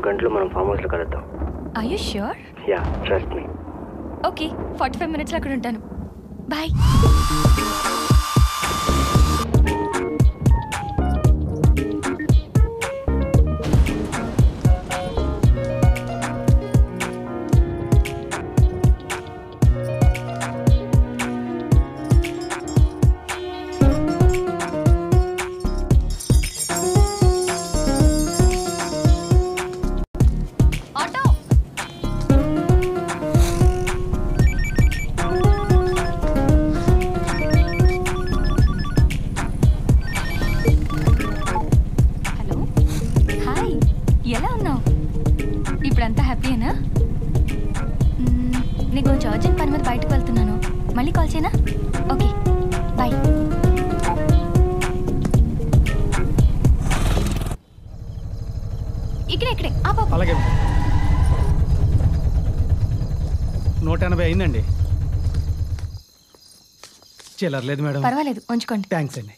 గంటలు మనం ఫామ్ హౌస్లో కలుద్దాం. Are you sure? Yeah, trust me. Okay, 45 మినిట్స్లో అక్కడ ఉంటాను. బాయ్. ఇప్పుడంతా హ్యాపీయేనా? నీకు కొంచెం అర్జెంట్ పని మీద బయటకు వెళ్తున్నాను, మళ్ళీ కాల్ చేయనా? Okay, bye. ఇక్కడే అలాగే. 180 అయిందండి. చిల్లర్లేదు మేడం. పర్వాలేదు, ఉంచుకోండి. థ్యాంక్స్ అండి.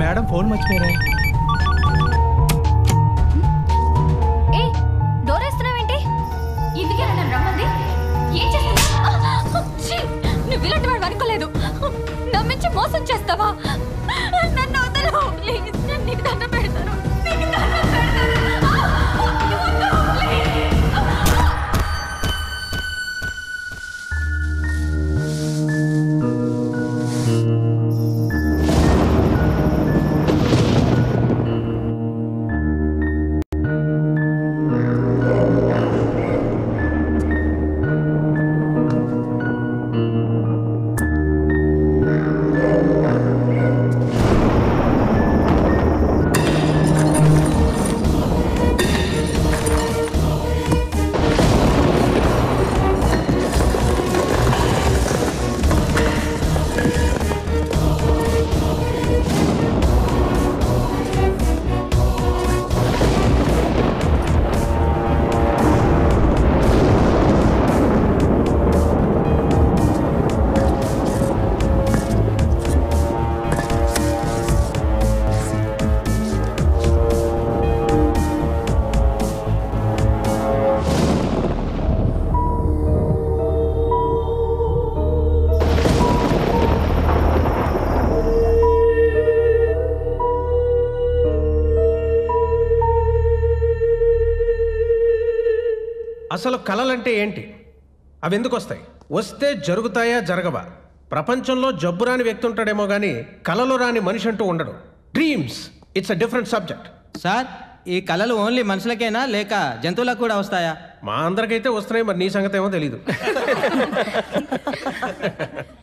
మేడం ఫోన్ మర్చిపోయారా? ఏ డోర్ వేస్తున్నావేంటి? ఇందుకే నన్ను రమ్మంది. ఏం చేస్తావు? నువ్వు ఇలాంటి వాడు అనుకోలేదు. నమ్మించి మోసం చేస్తావా? నన్ను వదలు ప్లీజ్. నేను నీకు దండం పెడతాను. అసలు కళలంటే ఏంటి? అవి ఎందుకు వస్తాయి? వస్తే జరుగుతాయా జరగవా? ప్రపంచంలో జబ్బు రాని వ్యక్తి ఉంటాడేమో కానీ కళలు రాని మనిషి అంటూ ఉండడు. Dreams it's a different subject. Sir, ఈ కళలు ఓన్లీ మనుషులకేనా లేక జంతువులకు కూడా వస్తాయా? మా అందరికైతే వస్తున్నాయి, మరి నీ సంగతి ఏమో తెలీదు.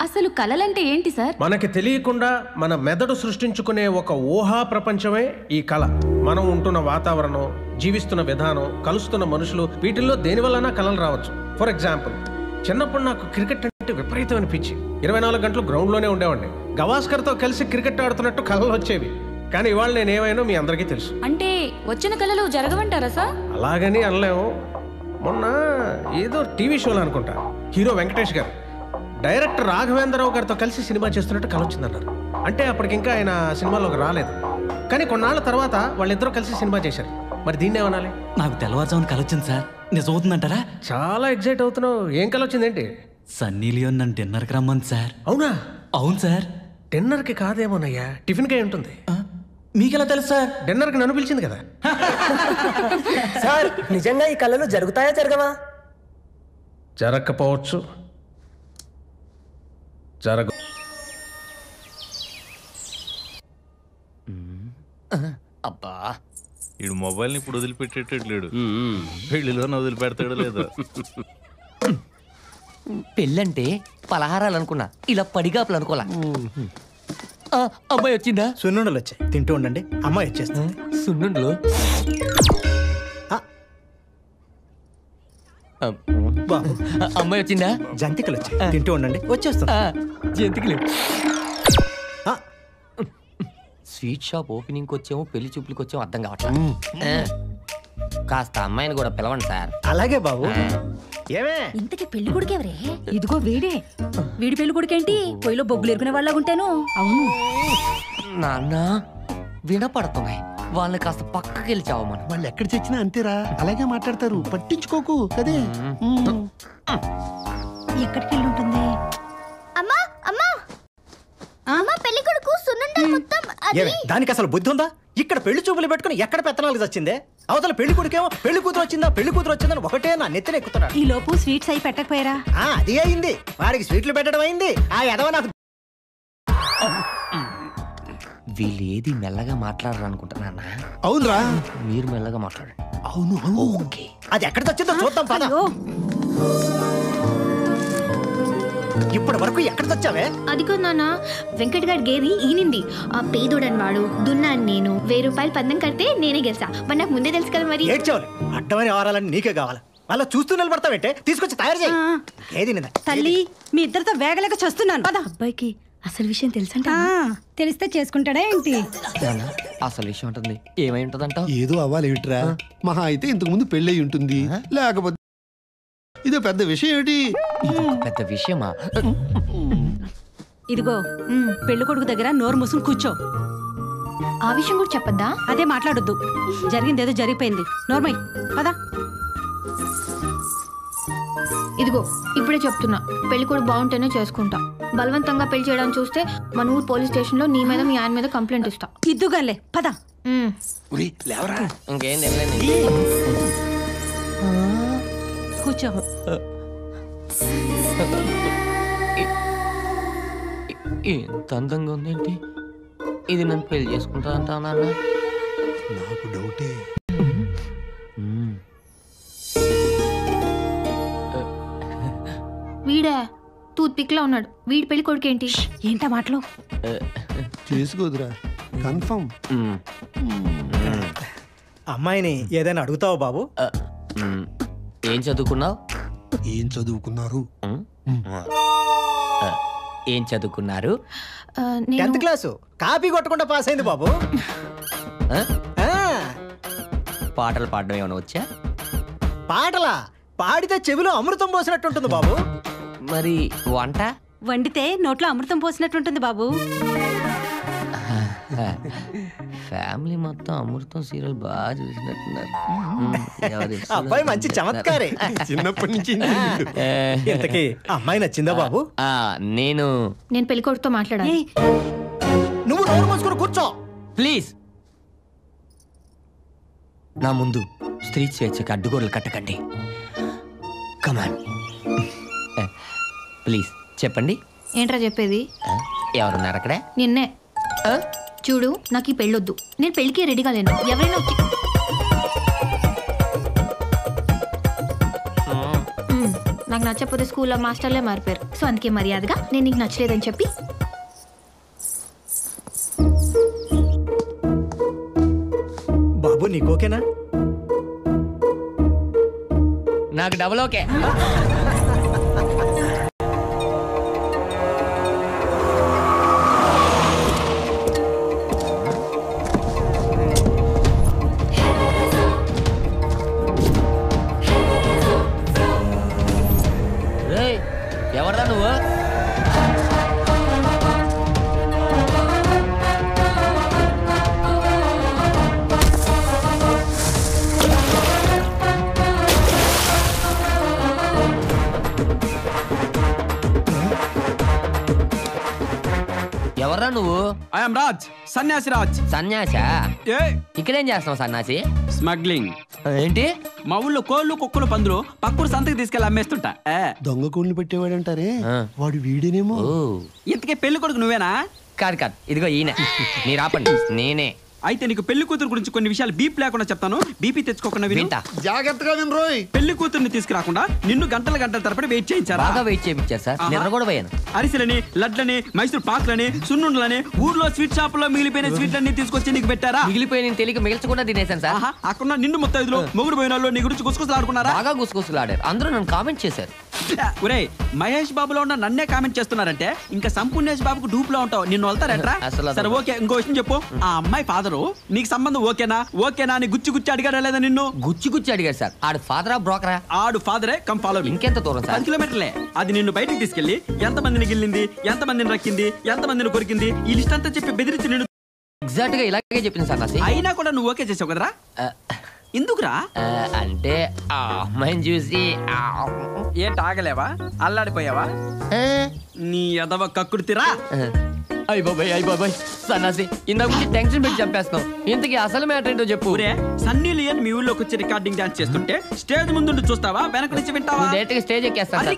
అసలు కళలంటే ఏంటి సార్? మనకి తెలియకుండా మన మెదడు సృష్టించుకునే ఒక ఊహా ప్రపంచమే ఈ కళ. మనం ఉంటున్న వాతావరణం, జీవిస్తున్న విధానం, కలుస్తున్న మనుషులు, వీటిల్లో దేనివల్లనా కళలు రావచ్చు. ఫర్ ఎగ్జాంపుల్, చిన్నప్పుడు నాకు క్రికెట్ అంటే విపరీతమైన పిచ్చి. 24 గంటలు గ్రౌండ్లోనే ఉండేవాడిని. గవాస్కర్తో కలిసి క్రికెట్ ఆడుతున్నట్టు కళలు వచ్చేవి. కానీ ఇవాళ నేనేమైనా మీ అందరికీ తెలుసు. అంటే వచ్చిన కళలు జరగవంటారా సార్? అలాగని అనలేము. మొన్న ఏదో టీవీ షోలో అనుకుంటా, హీరో వెంకటేష్ గారు డైరెక్టర్ రాఘవేంద్రరావు గారితో కలిసి సినిమా చేస్తున్నట్టు కళ వచ్చిందన్నారు. అంటే అప్పటికింకా ఆయన సినిమాలోకి రాలేదు. కానీ కొన్నాళ్ళ తర్వాత వాళ్ళిద్దరూ కలిసి సినిమా చేశారు. మరి దీన్ని ఏమనాలి? నాకు తెల్లవారుజామున కళ వచ్చింది సార్. నిజం అవుతుందంటారా? చాలా ఎగ్జైట్ అవుతున్నావు. ఏం కళ వచ్చిందేంటి? సన్నీ లియోన్ నన్ను డిన్నర్కి రమ్మంది సార్. అవునా? అవును సార్. డిన్నర్కి కాదేమోనయ్యా, టిఫిన్కే ఉంటుంది. మీకెలా తెలుసు సార్? డిన్నర్కి నన్ను పిలిచింది కదా. సార్, నిజంగా ఈ కళలు జరుగుతాయా జరగవా? జరగకపోవచ్చు, జరగ. అబ్బా, ఈడు మొబైల్ని ఇప్పుడు వదిలిపెట్టేటట్లేడు. పెళ్లిలోనే వదిలిపెడతాడు లేదా? పెళ్ళంటే పలహారాలు అనుకున్నా, ఇలా పడిగాపులు అనుకోలా. అమ్మాయి వచ్చిందా? సున్నుండలు వచ్చాయి, తింటూ ఉండండి. అమ్మాయి వచ్చేస్తుంది. సున్నుండలు? అమ్మాయి వచ్చిందా? జంతికలు వచ్చాయి, తింటూ ఉండండి. వచ్చేస్తుంది. జంతికలు. స్వీట్ షాప్ ఓపెనింగ్కి వచ్చాము పెళ్లి చూపులకి వచ్చాము అర్థం కావట్లేదు. కాస్త అమ్మాయిని కూడా పిలవండి సార్. అలాగే బాబు. ఏమే ఇంతకీ పెళ్లి కొడుకు ఎవరే? ఇదిగో వీడే. వీడి పెళ్లి కొడుకేంటి పొయ్యిలో బొగ్గులు ఎరుకునే వాళ్ళగా ఉంటాను. అవును నాన్న వినపడుతున్నాయి, వాళ్ళని కాస్త పక్కకి వెళ్ళి చావమను. వాళ్ళు ఎక్కడ చచ్చినా అంతేరా, అలాగే మాట్లాడతారు, పట్టించుకోకు కదే. ఎక్కడికి వెళ్ళి ఉంటుంది? అమ్మా అమ్మా అమ్మా పెళ్లి కొడుకు సున్నుండలు మొత్తం ఏమే దానికి అసలు బుద్ధి ఉందా? ఇక్కడ పెళ్లి చూపులు పెట్టుకుని ఎక్కడ పెత్తనాలు వచ్చిందే? అవతల పెళ్లి కొడుకేమో పెళ్లి కూతురు వచ్చిందని ఒకటే నా నెత్తిన ఎక్కుతున్నాడు. ఈ లోపు స్వీట్స్ అయి పెట్టకపోయారా? అది అయింది, వాడికి స్వీట్లు పెట్టడం అయింది. ఆ ఎదవ నాకు వీళ్ళు ఏది మెల్లగా మాట్లాడరు అనుకుంటున్నా. అవునరా, మీరు మెల్లగా మాట్లాడండి. అవును ఓకే. అది ఎక్కడికి వచ్చిందో చూద్దాం పద. అయ్యో, ఇప్పటి వరకు ఎక్కడికి వచ్చావే? అదిగో నాన్న, వెంకట్ గారి గేది ఈనింది. ఆ పేదోడని వాడు దున్నాను నేను. 1000 రూపాయలు పందెం కడితే నేనే గెలిచా. మరి నాకు ముందే తెలుసు కదా. మరి ఏడ్చేవాలి, అడ్డమని ఆరాలని నీకే కావాలి. అలా చూస్తూ నిలబడతావేంటే? తీసుకొచ్చి తయారు చేయి. ఏది నిన్న తల్లి మీ ఇద్దరితో వేగలేక చేస్తున్నాను. పద. అబ్బాయికి అసలు విషయం తెలుసంట. తెలిస్తే చేసుకుంటాడా ఏంటి? నాన్న, అసలు విషయం ఉంటుంది ఏమై ఉంటదంట? ఏదో అవ్వాలి ఏమిట్రా, మహా అయితే ఇంతకు ముందు పెళ్ళి అయి ఉంటుంది, లేకపోతే ఇదో పెద్ద విషయం ఏమిటి? పెద్ద విషయమా? ఇదిగో పెళ్లి కొడుకు దగ్గర నోరు మూసుకుని కూర్చో. ఆ విషయం కూడా చెప్పద్దా? అదే మాట్లాడొద్దు, జరిగిందేదో జరిగిపోయింది. నోర్మై పదా. ఇదిగో ఇప్పుడే చెప్తున్నా, పెళ్లి కూడా బాగుంటేనే చేసుకుంటా. బలవంతంగా పెళ్లి చేయడానికి చూస్తే మన ఊరు పోలీస్ స్టేషన్ లో నీ మీద మీ ఆయన మీద కంప్లైంట్ ఇస్తా. ఇద్దుగాలే పద. లేవరా, ఇంకేం తెలియదు. కూర్చో. ఎంత అందంగా ఉందేంటి ఇది? నన్ను పెళ్లి చేసుకుంటా అంటా నాన్న? నాకు డౌటే. వీడే టూత్ పిక్ లో ఉన్నాడు. వీడి పెళ్లి కొడుకేంటి? ఏంటా మాటలు? చేసుకోదురా, కన్ఫర్మ్. అమ్మాయిని ఏదైనా అడుగుతావా బాబు? ఏం చదువుకున్నావు? ఏం చదువుకున్నారు? ఏం చదువుకున్నారు? 10th క్లాసు కాపీ కొట్టకుండా పాస్ అయింది బాబు. పాటలు పాడడం ఏమైనా వచ్చా? పాటలా? పాడితే చెవిలో అమృతం పోసినట్టుంటుంది బాబు. మరి వంట? వండితే నోట్లో అమృతం పోసినట్టుంటుంది బాబు. ఫ్యామిలీ మొత్తం అమృతం సీరియల్ బాగా చూసినట్టున్నారు. అబ్బాయి మంచి చమత్కారే. చిన్నప్పటి నుంచి ఇంతకీ అమ్మాయి నచ్చిందా బాబు? నేను పెళ్లి కొడుకుతో మాట్లాడాలి. నువ్వు నోరు మూసుకుని కూర్చో ప్లీజ్. నా ముందు స్త్రీ స్వేచ్ఛకి అడ్డుగోడలు కట్టకండి. కమాన్ ప్లీజ్ చెప్పండి. ఏంట్రా చెప్పేది? ఎవరున్నారు అక్కడ? నిన్నే. చూడు, నాకు ఈ పెళ్ళొద్దు. నేను పెళ్లికి రెడీగా లేను. ఎవరైనా వచ్చి నాకు నచ్చకపోతే స్కూల్లో మాస్టర్లే మారిపోయారు. సో అందుకే మర్యాదగా నేను నీకు నచ్చలేదని చెప్పి. బాబు నీకు ఓకేనా? నాకు డబుల్ ఓకే. ఎవరా నువ్వు? ఎవర్రా నువ్వు? ఐఎమ్ రాజ్, సన్యాసి రాజ్. సన్యాసా? ఏ ఇక్కడేం చేస్తున్నావు సన్యాసి? స్మగ్లింగ్. ఏంటి? మా ఊళ్ళో కోళ్ళు కుక్కలు పందులు పక్కూరు సంతకి తీసుకెళ్ళి అమ్మేస్తుంటా. దొంగ కోళ్ళు పెట్టేవాడంటారే, వాడు వీడేనేమో. ఇంతకీ పెళ్లి కొడుకు నువ్వేనా? కాదు కాదు, ఇదిగో ఈయన. మీరు ఆపండి, నేనే. అయితే నీకు పెళ్లి కూతురు గురించి కొన్ని విషయాలు బీప్ లేకుండా చెప్తాను. బీపీ తెచ్చుకోకుండా వింటా. జాగ్రత్తగా వినరోయ్. పెళ్లి కూతుర్ని తీసుకురాకుండా నిన్ను గంటల తరపడి వెయిట్ చేయించారా? బాగా వెయిట్ చేయించారు సార్, నిద్ర కూడా పోయాను. అరిసెలని, లడ్లని, మైసూర్ పాక్లని, సున్నుండలని, ఊర్లో స్వీట్ షాప్ లో మిగిలిపోయిన స్వీట్లన్నీ తీసుకొచ్చి నీకు పెట్టారా? మిగిలిపోయిన తెలియక మిగిల్చకుండా తినేసాను సార్. అక్కడ నిన్ను ముత్తైదులు మొగుడు పోయిన నీ గురించి గుసగుసలాడుకున్నారా? బాగా గుసగుసలాడారు. అందరూ నన్ను కామెంట్ చేశారు. ఒరే మహేష్ బాబులో ఉన్న నన్నే కామెంట్ చేస్తున్నారంటే ఇంకా సంపూర్ణేష్ బాబుకు డూప్ లో ఉంటావు. నిన్ను వెళ్తారట్రా? సరే ఓకే, ఇంకో విషయం చెప్పు. ఆ అమ్మాయి ఫాదరు నీకు సంబంధం ఓకేనా అని గుచ్చి అడిగాడా లేదా నిన్ను? గుచ్చి అడిగాడు సార్. ఆడు ఫాదరా బ్రోకరా? ఆడు ఫాదరే కమ్ ఫాలో. ఇంకెంత దూరం సార్? 10 కిలోమీటర్లే. అది నిన్ను బయటికి తీసుకెళ్లి ఎంతమందిని గిల్లింది, ఎంతమందిని రక్కింది, ఎంతమందిని కొరికింది ఈ లిస్ట్ అంతా చెప్పి బెదిరించి నిన్ను ఎగ్జాక్ట్ గా ఇలాగే చెప్పింది సార్ నాసి. అయినా కూడా నువ్వు ఓకే చేసావు కదరా? ఎందుకురా? అంటే ఆ అమ్మాయిని చూసి ఏంటి ఆగలేవా? అల్లాడిపోయావా? నీ ఎదవ కక్కుర్తిరా. అయ్య బాబాయ్ సన్నాసి ఇందాక నుంచి టెన్షన్ పెట్టి చంపేస్తున్నావు. ఇంతకీ అసలు మ్యాటర్ ఏంటో చెప్పు. సన్నీ లియోన్ మీ ఊళ్ళోకి వచ్చి రికార్డింగ్ డాన్స్ చేస్తుంటే స్టేజ్ ముందు చూస్తావా, వెనక నుంచి వింటావా? డైరెక్ట్ గా స్టేజ్ ఎక్కేస్తాను.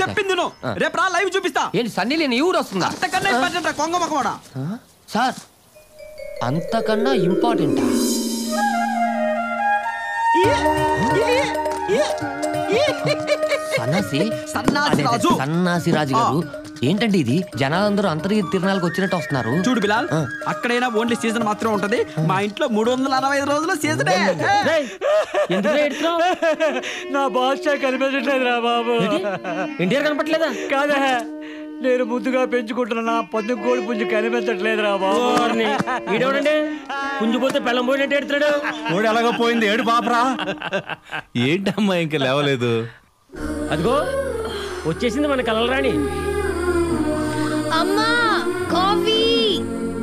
చెప్పింది నువ్వు. రేపు రా, లైవ్ చూపిస్తా. ఏంటి సన్నీ లియోన్ ఈ ఊరు వస్తుందా? అంతకన్నా ఇంపార్టెంట్ కొంగ మొక్కవాడా? సార్ అంతకన్నా ఇంపార్టెంటా? సన్నాసి రాజు గారు ఏంటండి ఇది? జనాలందరూ అంతర్గత తిరణాలకు వచ్చినట్టు వస్తున్నారు. చూడు బిలాల్, అక్కడైనా ఓన్లీ సీజన్ మాత్రం ఉంటది. మా ఇంట్లో 365 రోజులు సీజనే. నా బాస్ కనిపించట్లేదు రా బాబు. ఇండియా కనపట్లేదా? కాదా, నేను ముద్దుగా పెంచుకుంటున్నా పొద్దు కోడి పుంజు కనిపించట్లేదు రా బాబు. పుంజు పోతే పెళ్ళం పోయినట్టు ఎడుతున్నాడు. కోడి ఎలాగో పోయింది, ఏడు పాపరా. ఏంటమ్మా ఇంకా లేవలేదు? అదిగో వచ్చేసింది మన కలల రాణి. అమ్మా కాఫీ.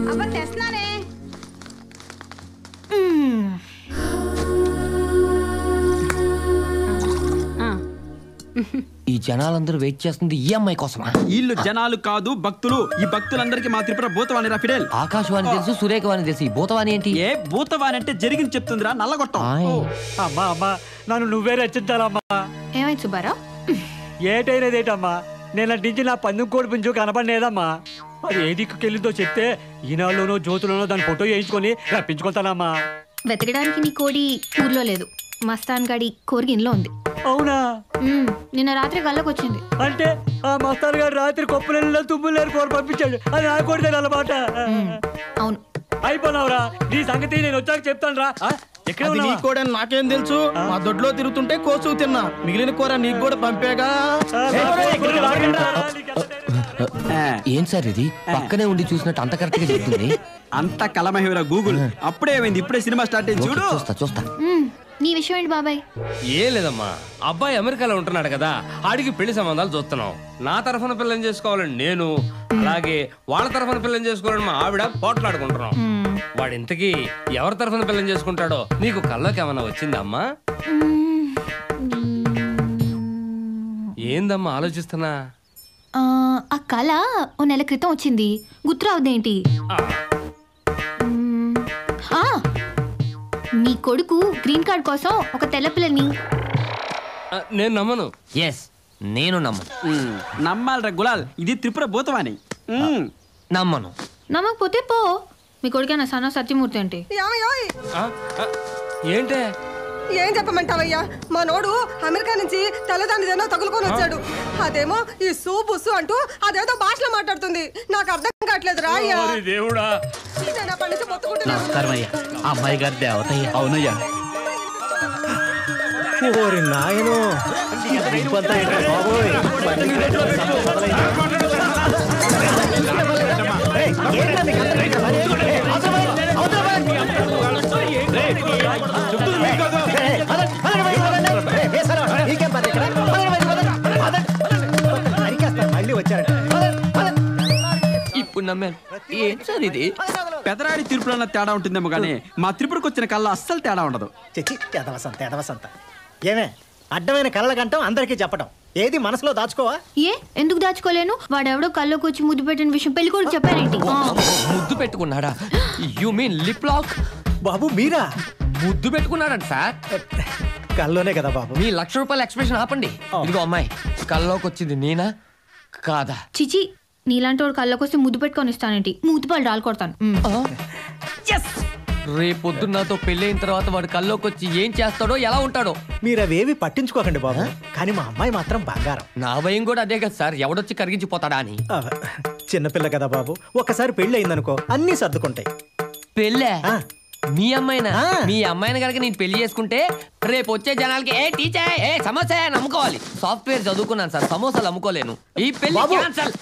అబ్బా తెస్తున్నానే. ఈ జనాలందరూ వెయిట్ చేస్తుంది ఈ అమ్మాయి కోసమా? వీళ్ళు జనాలు కాదు, భక్తులు. ఈ భక్తులందరికీ మా త్రిపుర భూతవాణి రా ఫిడేల్. ఆకాశవాణి తెలుసు, సురేఖవాణి తెలుసు, ఈ భూతవాణి ఏంటి? ఏ భూతవాణి అంటే జరిగింది చెప్తుందిరా, నల్లగొట్టం. అమ్మా నన్ను నువ్వే రచించాలమ్మా. ఏమైంది సుబ్బారా? ఏటైనదేటమ్మా, నేను నుంచి నా పందెం కోడి పుంజు కనపడలేదమ్మా. అది ఏ దిక్కుకెళ్ళిందో చెప్తే ఈనాడులోనో జ్యోతులోనో దాని ఫోటో వేయించుకొని రప్పించుకుంటానమ్మా. వెతకడానికి నీ కోడి ఊర్లో లేదు, మస్తాన్ గడి కోరిగి ఇంట్లో ఉంది. అవునా? నిన్న రాత్రి కళ్ళకు వచ్చింది. అంటే ఆ మస్తాన్ గారు రాత్రి కొప్పులలో తుమ్ములేరు కోరి పంపించాడు. అది నా కోడితే అన్నమాట. అవును. అయిపోయినావురా, నీ సంగతి నేను వచ్చాక చెప్తాను రా. నీ కూడా నాకేం తెలుసు? మా దొడ్లో తిరుగుతుంటే కోసు తిన్నా, మిగిలిన కూర నీకు కూడా పంపేగా. ఏం సార్ ఇది? పక్కనే ఉండి చూసినట్టు అంత కరెక్ట్ గా చెప్తుంది. అంత కలమహివరా గూగుల్. అప్పుడే ఏమైంది, ఇప్పుడే సినిమా స్టార్ట్ అయింది చూడు. చూస్తా. నీ విషయం ఏంటి బాబాయ్? ఏం లేదమ్మా, అబ్బాయి అమెరికాలో ఉంటున్నాడు కదా, ఆడికి పెళ్లి సంబంధాలు చూస్తున్నాం. నా తరఫున పిల్లని చేసుకోవాలని నేను, అలాగే వాళ్ళ తరఫున పిల్లని చేసుకోవాలని మా ఆవిడ పోట్లాడుకుంటున్నాం. వాడు ఇంతకీ ఎవరి తరఫున పిల్లని చేసుకుంటాడో నీకు కల్లోకి ఏమన్నా వచ్చిందమ్మా? ఏందమ్మా ఆలోచిస్తున్నా? ఆ కళ ఓ నెల క్రితం వచ్చింది, గుర్తురావుదేంటి? నీ కొడుకు గ్రీన్ కార్డ్ కోసం ఒక తెల్ల పిల్లని. నేను నమ్మను. ఎస్, నేను నమ్మను. నమ్మాలరా గులాల్, ఇది త్రిపుర భూతవాణి. నమ్మను. నమ్మకపోతే పో. మీ కొడుకేనా సన్న సత్యమూర్తి అంటే? ఏంటే? ఏం చెప్పమంటావయ్యా, మా నోడు అమెరికా నుంచి తెల్లదానిదేనో తగులుకొని వచ్చాడు. అదేమో ఈ సూబుసు అంటూ అదేదో భాషలో మాట్లాడుతుంది. నాకు అర్థం కావట్లేదు రా. దేవుడా, నమస్కారం అయ్యా. అమ్మాయి గారి దేవతయ్యా. అవునయ్యా. ఓరి నాయనో, మళ్ళీ వచ్చారట. ఇప్పుడు నమ్మాను. ఏం సార్ ఇది? పెదరాడి తీర్పులో తేడా ఉంటుందేమో కానీ మా త్రిపురకు వచ్చిన కళ్ళ అస్సలు తేడా ఉండదు. ఎదవసంత ఏమే అడ్డమైన కళ్ళ కంటాం అందరికీ చెప్పడం, ఏది మనసులో దాచుకోవా? ఏ ఎందుకు దాచుకోలేను? వాడెవడో కళ్ళకు వచ్చి ముద్దు పెట్టిన విషయం పెళ్లి కూడా చెప్పారేంటి? ముద్దు పెట్టుకున్నాడా? You mean lip lock? బాబు మీరా? ముద్దు పెట్టుకున్నాడంట సార్. కల్లోనే కదా బాబు. మీ ₹1,00,000 ఎక్స్ప్రెషన్ ఆపండి. ఇదిగో అమ్మాయి, కల్లోకి వచ్చింది నేనా కాదా? చిచి, నీలాంటి వాడు కళ్ళకు వస్తే ముద్దు పెట్టుకొని ఇస్తానేంటి? మూతిపాలు రాలు కొడతాను. రేపొద్దున్న నాతో పెళ్ళైన తర్వాత వాడు కల్లోకి వచ్చి ఏం చేస్తాడో ఎలా ఉంటాడో మీరు అవేవి పట్టించుకోకండి బాబు. కానీ మా అమ్మాయి మాత్రం బంగారం. నా భయం కూడా అదే కదా సార్, ఎవడొచ్చి కరిగించిపోతాడా అని. చిన్నపిల్ల కదా బాబు, ఒకసారి పెళ్లి అయిందనుకో అన్నీ సర్దుకుంటాయి. పెళ్ళే? మీ అమ్మాయినా మీ అమ్మాయిని కనుక నేను పెళ్లి చేసుకుంటే రేపు వచ్చే జనాలకి ఏ టీచర్ ఏ సమోసా అని అమ్ముకోవాలి. సాఫ్ట్వేర్ చదువుకున్నాను సార్, సమోసాలు అమ్ముకోలేను. ఈ పెళ్లి క్యాన్సల్.